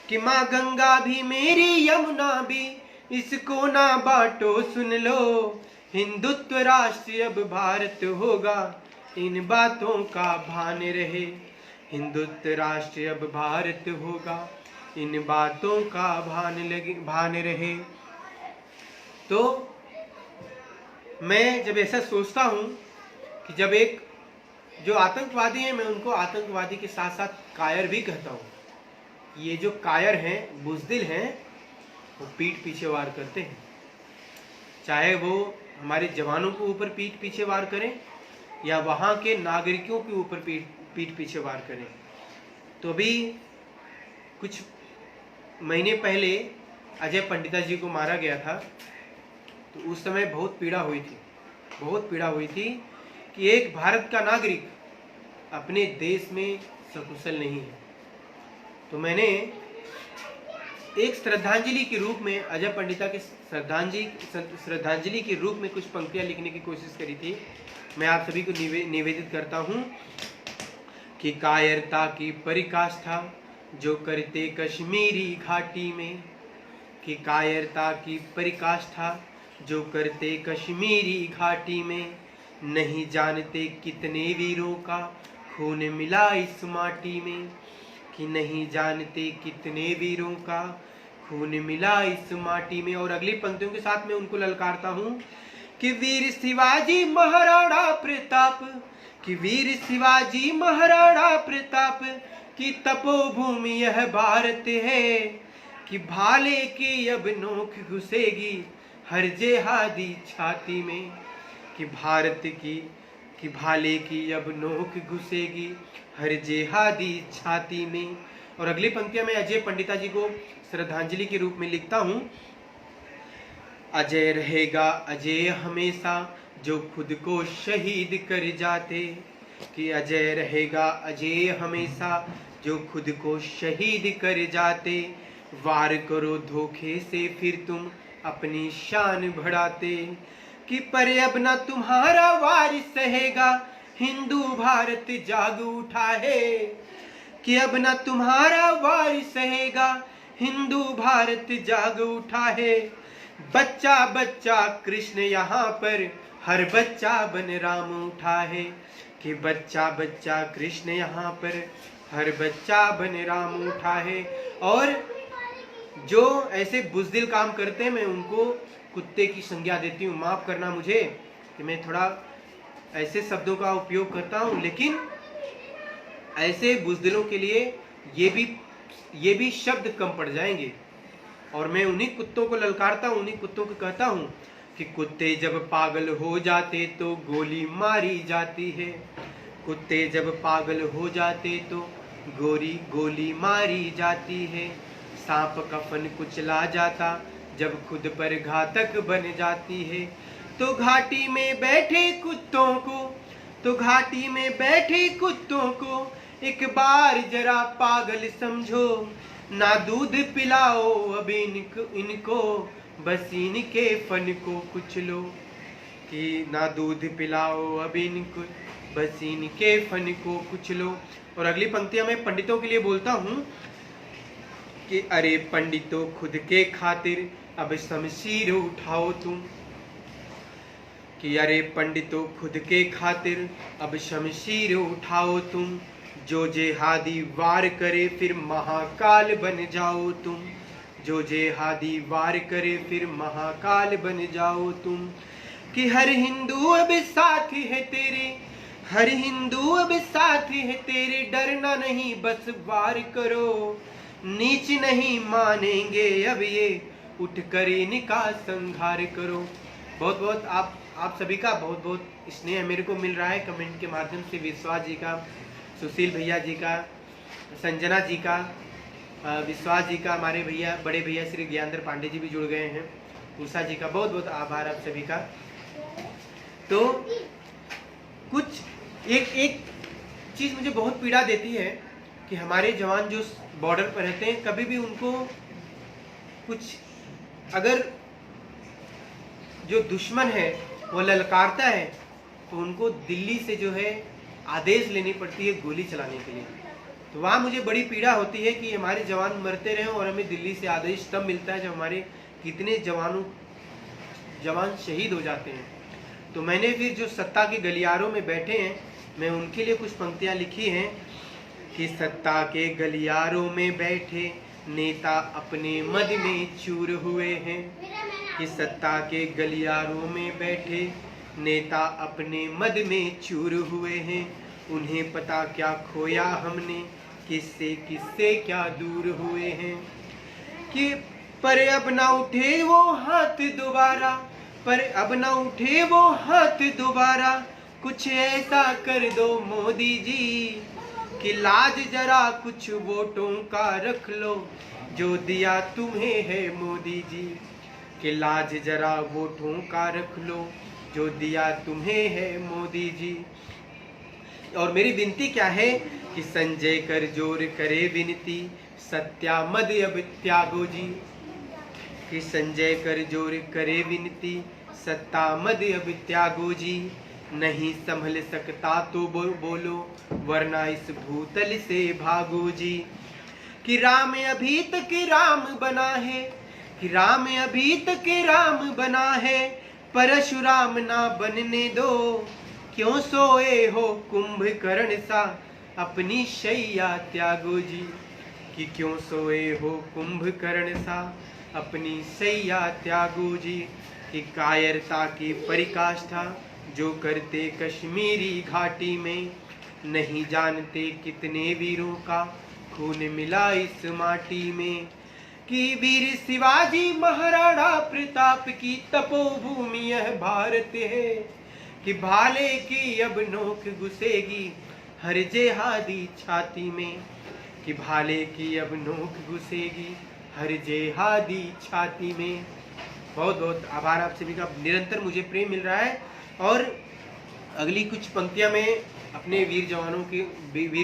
कि माँ गंगा भी मेरी यमुना भी, इसको ना बांटो सुन लो। हिंदुत्व राष्ट्र अब भारत होगा, इन बातों का भान रहे। हिंदुत्व राष्ट्र अब भारत होगा, इन बातों का भान रहे। तो मैं जब ऐसा सोचता हूँ कि जब एक जो आतंकवादी हैं, मैं उनको आतंकवादी के साथ साथ कायर भी कहता हूँ। ये जो कायर हैं, बुज़दिल हैं, वो पीठ पीछे वार करते हैं, चाहे वो हमारे जवानों के ऊपर पीठ पीछे वार करें या वहाँ के नागरिकों के ऊपर पीठ पीछे वार करें। तो अभी कुछ महीने पहले अजय पंडिता जी को मारा गया था, तो उस समय बहुत पीड़ा हुई थी कि एक भारत का नागरिक अपने देश में सकुशल नहीं है। तो मैंने एक श्रद्धांजलि के रूप में अजय पंडिता के श्रद्धांजलि के रूप में कुछ पंक्तियां लिखने की कोशिश करी थी। मैं आप सभी को निवेदित करता हूं कि कायरता की पराकाष्ठा जो करते कश्मीरी घाटी में, कि कायरता की पराकाष्ठा जो करते कश्मीरी घाटी में, नहीं जानते कितने वीरों का खून मिला इस माटी में, कि नहीं जानते कितने वीरों का खून मिला इस माटी में। और अगली पंक्तियों के साथ मैं उनको ललकारता हूं कि वीर शिवाजी महाराणा प्रताप, कि वीर शिवाजी महाराणा प्रताप की तपोभूमि यह भारत है, कि भाले की अब नोक घुसेगी हर जेहादी छाती में, कि भारत की कि भाले की अब नोक घुसेगी हर जेहादी छाती में। और अगली पंक्तियां मैं अजय पंडिता जी को श्रद्धांजलि के रूप में लिखता हूं। अजय रहेगा अजय हमेशा जो खुद को शहीद कर जाते, कि अजय रहेगा अजय हमेशा जो खुद को शहीद कर जाते। वार करो धोखे से फिर तुम अपनी शान बढ़ाते, कि पर अब न तुम्हारा वार सहेगा हिंदू भारत जाग उठा है, कि अब न तुम्हारा वार सहेगा हिंदू भारत जाग उठा है। बच्चा बच्चा कृष्ण यहाँ पर हर बच्चा बन राम उठा है, कि बच्चा बच्चा कृष्ण यहाँ पर हर बच्चा बन राम उठा है। और जो ऐसे बुज़दिल काम करते हैं मैं उनको कुत्ते की संज्ञा देती हूँ। माफ करना मुझे कि मैं थोड़ा ऐसे शब्दों का उपयोग करता हूँ, लेकिन ऐसे बुज़दिलों के लिए ये भी शब्द कम पड़ जाएंगे। और मैं उन्हीं कुत्तों को ललकारता हूँ, उन्हीं कुत्तों को कहता हूँ कि कुत्ते जब पागल हो जाते तो गोली मारी जाती है, कुत्ते जब पागल हो जाते तो गोली मारी जाती है। सांप कफन कुचला जाता जब खुद पर घातक बन जाती है। तो घाटी में बैठे कुत्तों को एक बार जरा पागल समझो, ना दूध पिलाओ अब इनको बस इनके फन को कुचलो, कि ना दूध पिलाओ अब इनको बस इनके फन को कुचलो। और अगली पंक्तियां मैं पंडितों के लिए बोलता हूँ कि अरे पंडितों खुद के खातिर अब शमशीर उठाओ तुम, कि अरे पंडितों खुद के खातिर अब शमशीर उठाओ तुम। जो जेहादी वार करे फिर महाकाल बन जाओ तुम, जो जेहादी वार करे फिर महाकाल बन जाओ तुम। कि हर हिंदू अब साथ है तेरे, हर हिंदू अब साथ है तेरे, डरना नहीं बस वार करो, नीच नहीं मानेंगे अब ये उठ कर इनका संहार करो। बहुत बहुत आप सभी का बहुत बहुत स्नेह मेरे को मिल रहा है कमेंट के माध्यम से। विश्वास जी का, सुशील भैया जी का, संजना जी का, विश्वास जी का, हमारे भैया बड़े भैया श्री ज्ञानधर पांडे जी भी जुड़ गए हैं, उषा जी का बहुत बहुत आभार आप सभी का। तो कुछ एक चीज़ मुझे बहुत पीड़ा देती है कि हमारे जवान जो बॉर्डर पर रहते हैं, कभी भी उनको कुछ अगर जो दुश्मन है वो ललकारता है तो उनको दिल्ली से जो है आदेश लेनी पड़ती है गोली चलाने के लिए। तो वहाँ मुझे बड़ी पीड़ा होती है कि हमारे जवान मरते रहे और हमें दिल्ली से आदेश तब मिलता है जब हमारे कितने जवान शहीद हो जाते हैं। तो मैंने फिर जो सत्ता के गलियारों में बैठे हैं, मैं उनके लिए कुछ पंक्तियाँ लिखी हैं कि सत्ता के गलियारों में बैठे नेता अपने मद में चूर हुए हैं, कि सत्ता के गलियारों में बैठे नेता अपने मद में चूर हुए हैं। उन्हें पता क्या खोया हमने, किससे क्या दूर हुए हैं। कि पर अब ना उठे वो हाथ दोबारा, पर अब ना उठे वो हाथ दोबारा, कुछ ऐसा कर दो मोदी जी कि लाज जरा कुछ वोटों का रख लो, जो दिया तुम्हें है मोदी जी। कि लाज जरा वोटों का रख लो, जो दिया तुम्हें है मोदी जी। और मेरी विनती क्या है कि संजय कर जोर करे विनती, सत्या मद अब त्यागो जी। कि संजय कर जोर करे विनती, सत्ता मद अब त्यागो जी। नहीं संभल सकता तो बोलो, वरना इस भूतल से भागो जी। कि राम अभी तक राम बना है, कि राम अभी तक राम बना है, परशुराम ना बनने दो। क्यों सोए हो कुंभकर्ण सा, अपनी शैया त्यागो जी। कि क्यों सोए हो कुंभकर्ण सा, अपनी शैया त्यागो जी। कि कायरता की पराकाष्ठा जो करते कश्मीरी घाटी में, नहीं जानते कितने वीरों का खून मिला इस माटी में। कि वीर शिवाजी महाराणा प्रताप की तपोभूमि यह भारत है, कि भाले की अब नोक घुसेगी हर जेहादी छाती में। कि भाले की अब नोक घुसेगी हर जेहादी छाती में। बहुत बहुत आभार आप सभी का, निरंतर मुझे प्रेम मिल रहा है। और अगली कुछ पंक्तियां मैं अपने वीर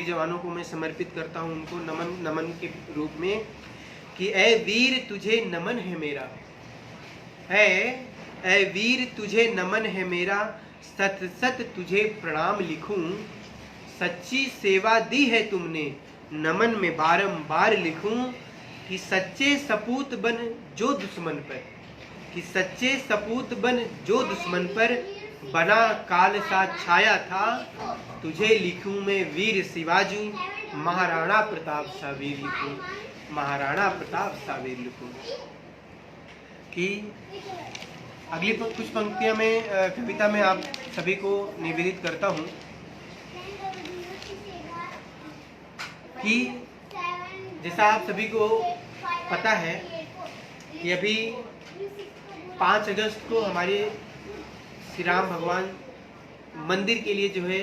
जवानों को मैं समर्पित करता हूं, उनको नमन के रूप में। कि ऐ वीर तुझे नमन है मेरा, ऐ वीर तुझे नमन है मेरा, सत सत तुझे प्रणाम लिखूं। सच्ची सेवा दी है तुमने, नमन में बारंबार लिखूं। कि सच्चे सपूत बन जो दुश्मन पर, कि सच्चे सपूत बन जो दुश्मन पर, बना काल सा छाया था, तुझे लिखूं मैं वीर शिवाजी, महाराणा प्रताप सा वीर लिखूं, महाराणा प्रताप सा वीर लिखूं। कि अगली कुछ पंक्तियां मैं कविता में आप सभी को निवेदित करता हूं कि जैसा आप सभी को पता है कि अभी 5 अगस्त को हमारे श्री राम भगवान मंदिर के लिए जो है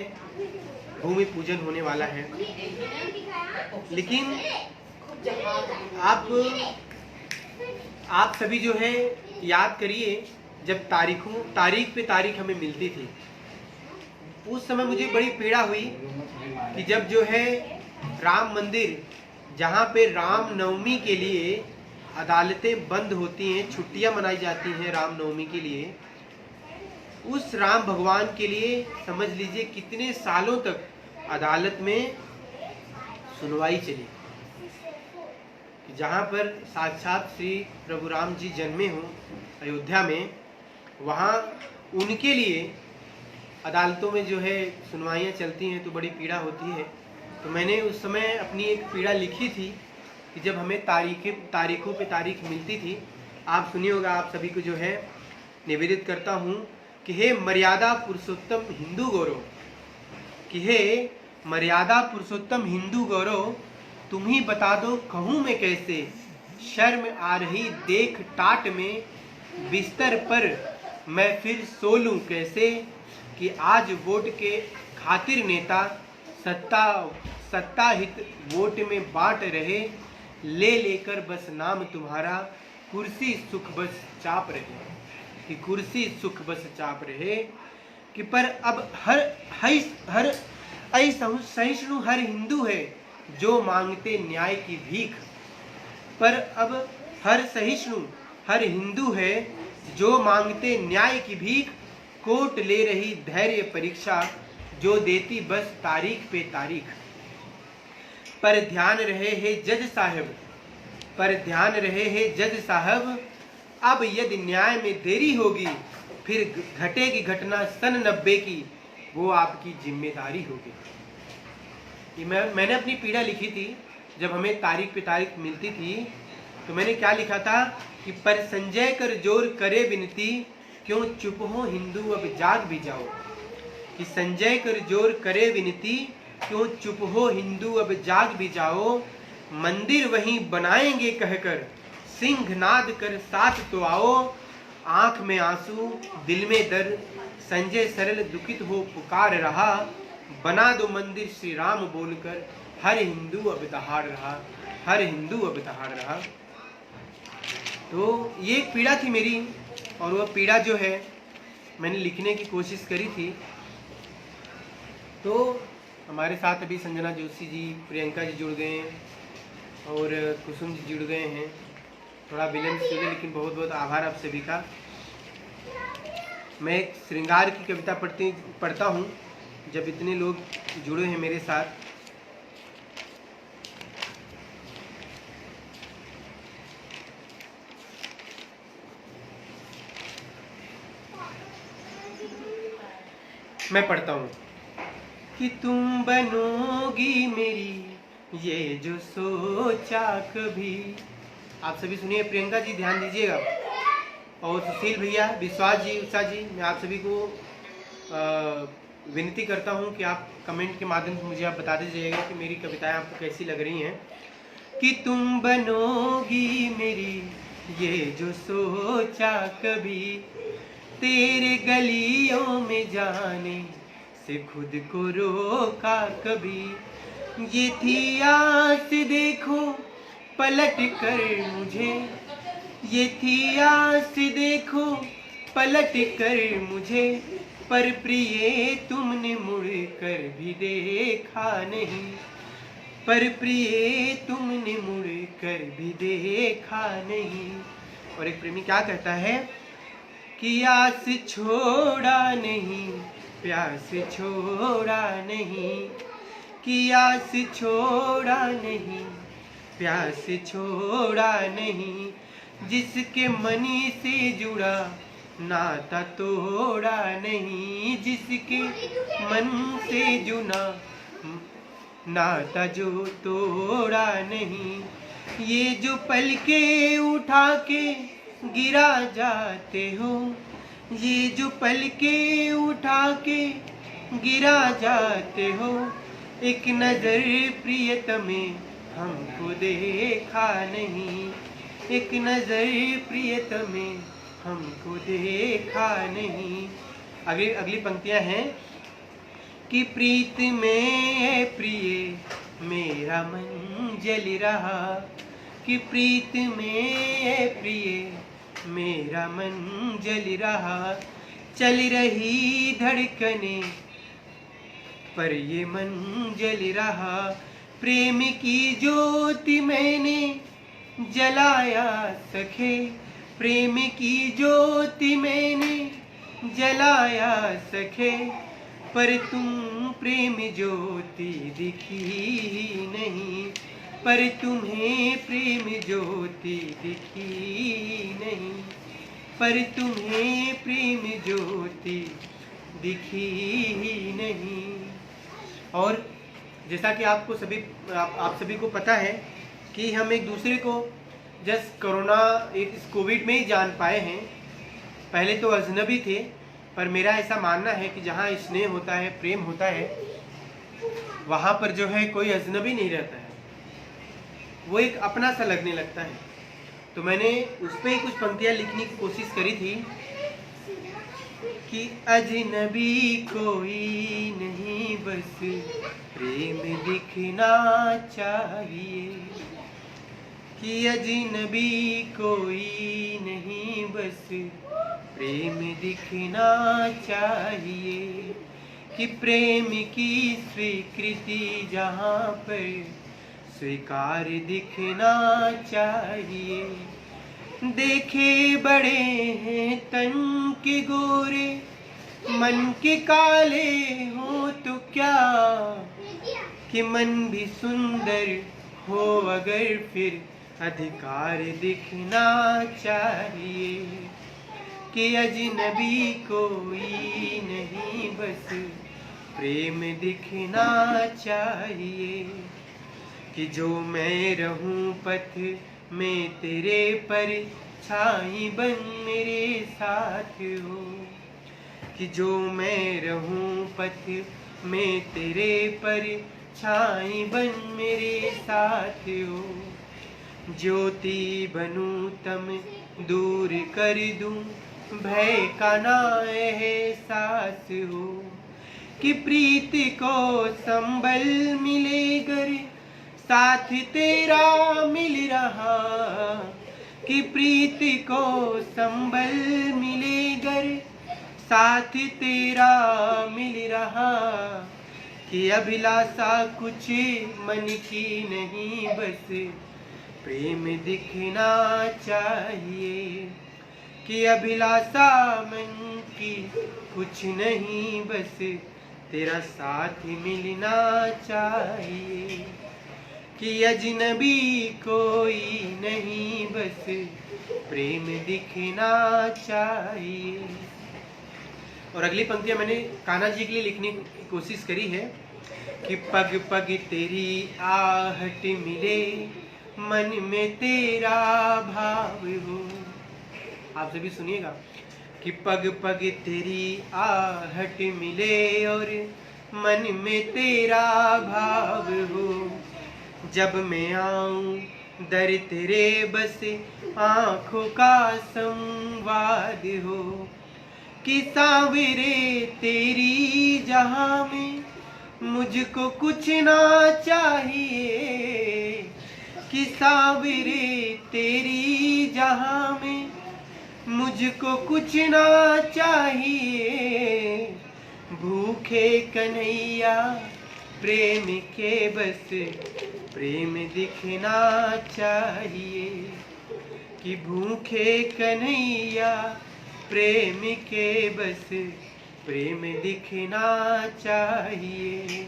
भूमि पूजन होने वाला है। लेकिन आप सभी जो है याद करिए, जब तारीख पे तारीख हमें मिलती थी, उस समय मुझे बड़ी पीड़ा हुई कि जब जो है राम मंदिर, जहाँ पे राम नवमी के लिए अदालतें बंद होती हैं, छुट्टियां मनाई जाती हैं राम नवमी के लिए, उस राम भगवान के लिए समझ लीजिए कितने सालों तक अदालत में सुनवाई चली। जहाँ पर साक्षात श्री प्रभु राम जी जन्मे हों अयोध्या में, वहाँ उनके लिए अदालतों में जो है सुनवाइयाँ चलती हैं तो बड़ी पीड़ा होती है। तो मैंने उस समय अपनी एक पीड़ा लिखी थी कि जब हमें तारीखों पे तारीख मिलती थी। आप सुनिए होगा, आप सभी को जो है निवेदित करता हूँ कि हे मर्यादा पुरुषोत्तम हिंदू गौरव, कि हे मर्यादा पुरुषोत्तम हिंदू गौरव, तुम ही बता दो कहूँ मैं कैसे, शर्म आ रही देख टाट में, बिस्तर पर मैं फिर सो लूं कैसे। कि आज वोट के खातिर नेता सत्ता हित वोट में बांट रहे, ले लेकर बस नाम तुम्हारा, कुर्सी सुख बस चाप रहे, कि कुर्सी सुख बस चाप रहे। कि पर अब हर सहिष्णु हर हिंदू है जो मांगते न्याय की भीख। पर अब हर सहिष्णु हर हिंदू है जो मांगते न्याय की भीख। कोर्ट ले रही धैर्य परीक्षा जो देती बस तारीख पे तारीख। पर ध्यान रहे है जज साहब, पर ध्यान रहे है जज साहब, अब यदि न्याय में देरी होगी फिर घटेगी घटना सन 90 की, वो आपकी जिम्मेदारी होगी। मैंने अपनी पीड़ा लिखी थी जब हमें तारीख पे तारीख मिलती थी, तो मैंने क्या लिखा था कि पर संजय कर जोर करे विनती, क्यों चुप हो हिंदू अब जाग भी जाओ। कि संजय कर जोर करे विनती, क्यों चुप हो हिंदू अब जाग भी जाओ। मंदिर वहीं बनाएंगे कहकर सिंहनाद कर साथ तो आओ। आंख में आंसू दिल में दर्द संजय सरल दुखित हो पुकार रहा। बना दो मंदिर श्री राम बोलकर हर हिंदू अब दहाड़ रहा, हर हिंदू अब दहाड़ रहा। तो ये एक पीड़ा थी मेरी, और वह पीड़ा जो है मैंने लिखने की कोशिश करी थी। तो हमारे साथ अभी संजना जोशी जी, प्रियंका जी जुड़ गए हैं और कुसुम जी जुड़ गए हैं। थोड़ा विलम्ब से हुए, लेकिन बहुत बहुत आभार आप सभी का। मैं एक श्रृंगार की कविता पढ़ता हूँ जब इतने लोग जुड़े हैं मेरे साथ। मैं पढ़ता हूँ कि तुम बनोगी मेरी ये जो सोचा कभी। आप सभी सुनिए, प्रियंका जी ध्यान दीजिएगा, और सुशील भैया, विश्वास जी, उषा जी, मैं आप सभी को विनती करता हूँ कि आप कमेंट के माध्यम से मुझे आप बता दीजिएगा कि मेरी कविताएं आपको कैसी लग रही हैं। कि तुम बनोगी मेरी ये जो सोचा कभी, तेरे गलियों में जाने से खुद को रोका कभी। ये थी आस देखो पलट कर मुझे, ये थी आस देखो पलट कर मुझे, पर प्रिय तुमने मुड़ कर भी देखा नहीं, पर प्रिय तुमने मुड़ कर भी देखा नहीं। और एक प्रेमी क्या कहता है कि आस छोड़ा नहीं, प्यास छोड़ा नहीं, कि आस छोड़ा नहीं, प्यास छोड़ा नहीं, जिसके मनी से जुड़ा नाता तोड़ा नहीं, जिसके मन से जुड़ा नाता जो तोड़ा नहीं। ये जो पलके उठा के गिरा जाते हो, ये जो पलके उठा के गिरा जाते हो, एक नजर प्रियतमे हमको देखा नहीं, एक नजर प्रियतमे हमको देखा नहीं। अगली पंक्तियां हैं कि प्रीत में प्रिय मेरा मन जल रहा, कि प्रीत में प्रिय मेरा मन जल रहा, चल रही धड़कने पर ये मन जल रहा। प्रेम की ज्योति मैंने जलाया सखे, प्रेम की ज्योति मैंने जलाया सखे, पर तुम प्रेम ज्योति दिखी नहीं, पर तुम्हें प्रेम ज्योति दिखी नहीं, पर तुम्हें प्रेम ज्योति दिखी नहीं। और जैसा कि आप सभी को पता है कि हम एक दूसरे को जस्ट कोरोना इस कोविड में ही जान पाए हैं। पहले तो अजनबी थे, पर मेरा ऐसा मानना है कि जहाँ स्नेह होता है, प्रेम होता है, वहाँ पर जो है कोई अजनबी नहीं रहता है, वो एक अपना सा लगने लगता है। तो मैंने उस पर ही कुछ पंक्तियाँ लिखने की कोशिश करी थी कि अजनबी कोई नहीं बस प्रेम दिखना चाहिए, कि अजनबी कोई नहीं बस प्रेम दिखना चाहिए, कि प्रेम की स्वीकृति जहाँ पर स्वीकार दिखना चाहिए। देखे बड़े हैं तन के गोरे, मन के काले हो तो क्या, कि मन भी सुंदर हो अगर फिर अधिकार दिखना चाहिए, कि अजनबी कोई नहीं बस प्रेम दिखना चाहिए, कि जो मैं रहूं पथ में तेरे पर छाई बन मेरे साथ हो, कि जो मैं रहूं पथ में तेरे पर छाई बन मेरे साथ हो, ज्योति बनूं तम दूर कर दूं भय का ना एहसास हो, कि प्रीति को संबल मिले गर साथ तेरा मिल रहा, कि प्रीति को संबल मिले गर साथ तेरा मिल रहा, कि अभिलाषा कुछ मन की नहीं बस प्रेम दिखना चाहिए, कि अभिलाषा मन की कुछ नहीं बस तेरा साथ मिलना चाहिए, कि अजनबी कोई नहीं बस प्रेम दिखना चाहिए। और अगली पंक्तियां मैंने कान्हा जी के लिए लिखने की कोशिश करी है, कि पग पग तेरी आहट मिले मन में तेरा भाव हो। आप सभी सुनिएगा, कि पग पग तेरी आहट मिले और मन में तेरा भाव हो, जब मैं आऊं दर तेरे बस आंखों का संवाद हो, कि सांवरे तेरी जहां में मुझको कुछ ना चाहिए, कि सांवरे तेरी जहां में मुझको कुछ ना चाहिए, भूखे कन्हैया प्रेम के बस प्रेम दिखना चाहिए, कि भूखे कन्हैया प्रेम के बस प्रेम दिखना चाहिए,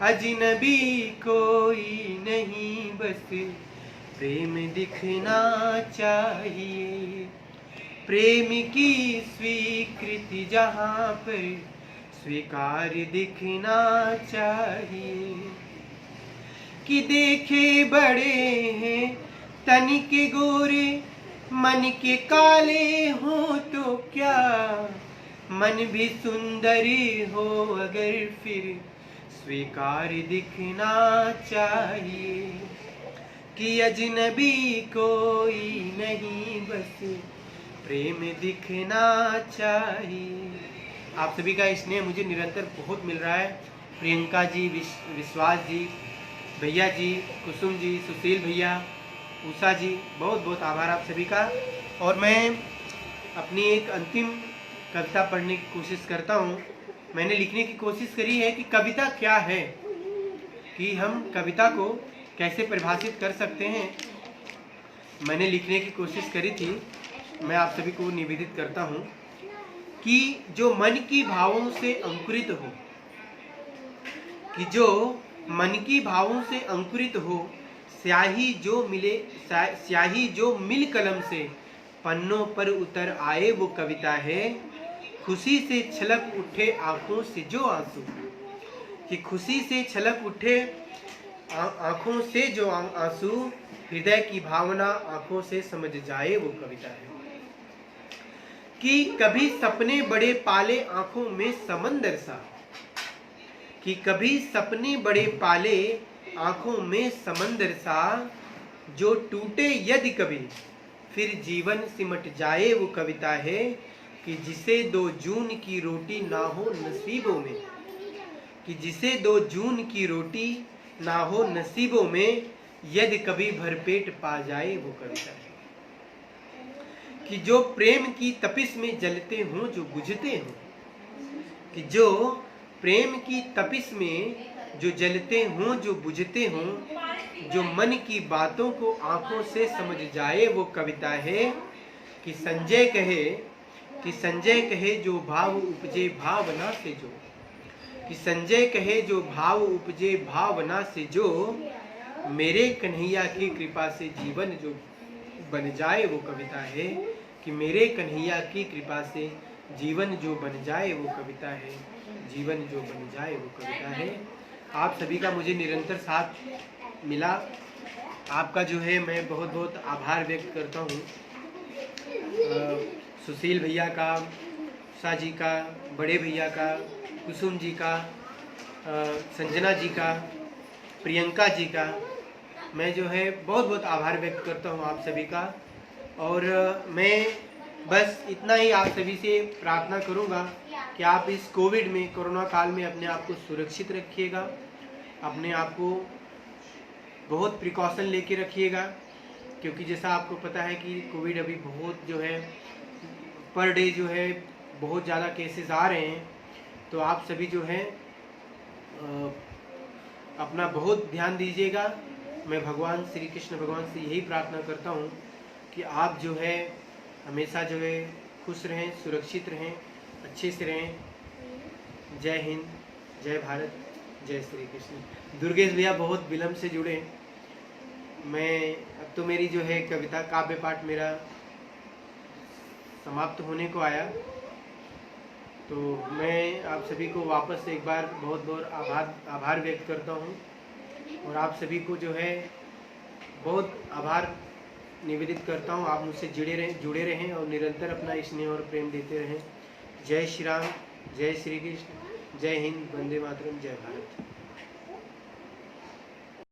अजनबी कोई नहीं बस प्रेम दिखना चाहिए, प्रेम की स्वीकृति जहाँ पर स्वीकार दिखना चाहिए, कि देखे बड़े हैं तन के गोरे मन के काले हो तो क्या, मन भी सुंदर हो अगर फिर स्वीकार दिखना चाहिए, कि अजनबी कोई नहीं बस प्रेम दिखना चाहिए। आप सभी का स्नेह मुझे निरंतर बहुत मिल रहा है। प्रियंका जी, विश्वास जी, भैया जी, कुसुम जी, सुशील भैया, उषा जी, बहुत बहुत आभार आप सभी का। और मैं अपनी एक अंतिम कविता पढ़ने की कोशिश करता हूँ। मैंने लिखने की कोशिश करी है कि कविता क्या है, कि हम कविता को कैसे परिभाषित कर सकते हैं। मैंने लिखने की कोशिश करी थी। मैं आप सभी को निवेदित करता हूँ कि जो मन की भावों से अंकुरित हो, कि जो मन की भावों से अंकुरित हो, स्याही जो मिल कलम से पन्नों पर उतर आए वो कविता है। खुशी से छलक उठे आंखों से जो आंसू, कि खुशी से छलक उठे आंखों से जो आंसू, हृदय की भावना आंखों से समझ जाए वो कविता है। कि कभी सपने बड़े पाले आंखों में समंदर सा, कि कभी सपने बड़े पाले आंखों में समंदर सा, जो टूटे यदि कभी फिर जीवन सिमट जाए वो कविता है। कि जिसे 2 जून की रोटी ना हो नसीबों में, कि जिसे 2 जून की रोटी ना हो नसीबों में, यदि कभी भरपेट पा जाए वो कविता है। कि जो प्रेम की तपिश में जलते हों जो बुझते हों, कि जो प्रेम की तपिश में जो जलते हों जो बुझते हों, जो मन की बातों को आंखों से समझ जाए वो कविता है। कि संजय कहे जो भाव उपजे भावना से जो, कि संजय कहे जो भाव उपजे भावना से जो, मेरे कन्हैया की कृपा से जीवन जो बन जाए वो कविता है। कि मेरे कन्हैया की कृपा से जीवन जो बन जाए वो कविता है, जीवन जो बन जाए वो कविता है। आप सभी का मुझे निरंतर साथ मिला, आपका जो है मैं बहुत बहुत आभार व्यक्त करता हूँ। सुशील भैया का, उषा जी का, बड़े भैया का, कुसुम जी का, संजना जी का, प्रियंका जी का, मैं जो है बहुत बहुत आभार व्यक्त करता हूँ आप सभी का। और मैं बस इतना ही आप सभी से प्रार्थना करूँगा कि आप इस कोविड में, कोरोना काल में अपने आप को सुरक्षित रखिएगा, अपने आप को बहुत प्रिकॉशन लेके रखिएगा, क्योंकि जैसा आपको पता है कि कोविड अभी बहुत जो है पर डे जो है बहुत ज़्यादा केसेस आ रहे हैं। तो आप सभी जो है अपना बहुत ध्यान दीजिएगा। मैं भगवान श्री कृष्ण भगवान से यही प्रार्थना करता हूँ कि आप जो है हमेशा जो है खुश रहें, सुरक्षित रहें, अच्छे से रहें। जय हिंद, जय भारत, जय श्री कृष्ण। दुर्गेश भैया बहुत विलम्ब से जुड़े। मैं अब तो मेरी जो है कविता काव्य पाठ मेरा समाप्त होने को आया, तो मैं आप सभी को वापस से एक बार बहुत बहुत आभार व्यक्त करता हूँ। और आप सभी को जो है बहुत आभार निवेदित करता हूँ। आप मुझसे जुड़े रहें और निरंतर अपना स्नेह और प्रेम देते रहें। जय श्री राम, जय श्री कृष्ण, जय हिंद, वंदे मातरम, जय भारत।